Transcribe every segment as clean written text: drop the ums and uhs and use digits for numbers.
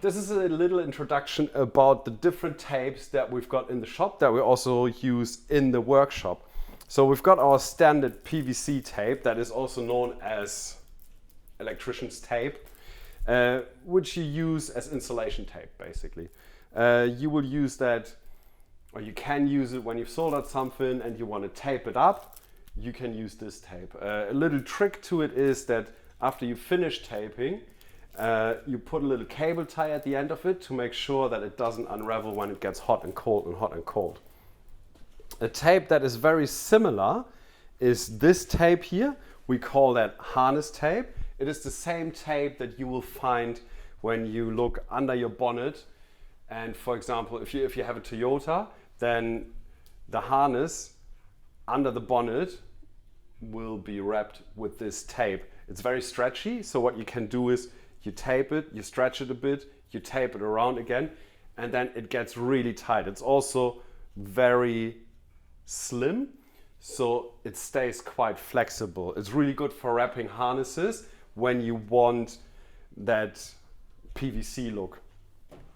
this is a little introduction about the different tapes that we've got in the shop that we also use in the workshop. So we've got our standard PVC tape that is also known as electrician's tape, which you use as insulation tape basically. You will use that, or you can use it when you've soldered something and you want to tape it up. You can use this tape. A little trick to it is that after you finish taping, you put a little cable tie at the end of it to make sure that it doesn't unravel when it gets hot and cold and hot and cold. A tape that is very similar is this tape here. We call that harness tape. It is the same tape that you will find when you look under your bonnet. And for example, if you have a Toyota, then the harness under the bonnet will be wrapped with this tape. It's very stretchy, so what you can do is you tape it, you stretch it a bit, you tape it around again, and then it gets really tight. It's also very slim, so it stays quite flexible. It's really good for wrapping harnesses when you want that PVC look.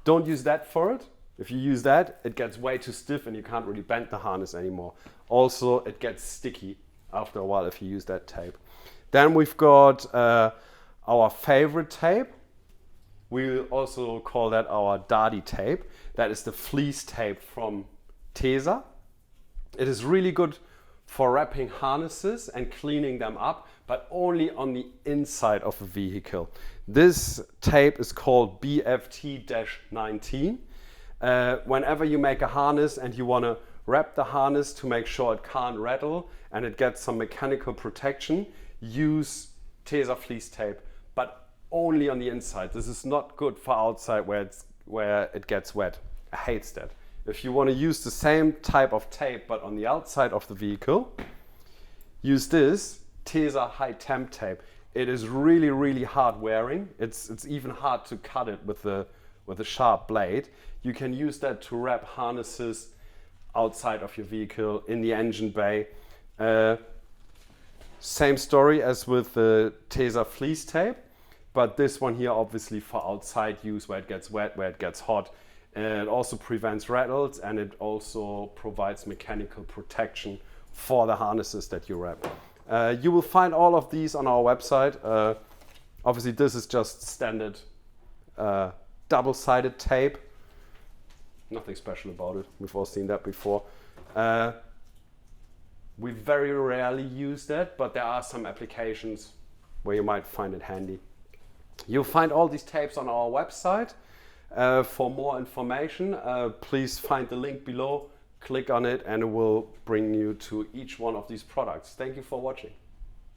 Don't use that for it. If you use that, it gets way too stiff and you can't really bend the harness anymore. Also, it gets sticky after a while if you use that tape. Then we've got our favorite tape. We also call that our daddy tape. That is the Fleece Tape from Taser. It is really good for wrapping harnesses and cleaning them up, but only on the inside of a vehicle. This tape is called BFT-19. Whenever you make a harness and you want to wrap the harness to make sure it can't rattle and it gets some mechanical protection, use Taser Fleece Tape, but only on the inside. This is not good for outside where it gets wet. I hate that. If you want to use the same type of tape but on the outside of the vehicle, use this Taser high temp tape. It is really, really hard wearing. It's even hard to cut it with a sharp blade. You can use that to wrap harnesses outside of your vehicle, in the engine bay. Same story as with the Taser Fleece Tape, but this one here obviously for outside use where it gets wet, where it gets hot. It also prevents rattles and it also provides mechanical protection for the harnesses that you wrap. You will find all of these on our website. Obviously this is just standard double-sided tape. Nothing special about it. We've all seen that before. We very rarely use that, but there are some applications where you might find it handy. You'll find all these tapes on our website. For more information, please find the link below, click on it, and it will bring you to each one of these products. Thank you for watching.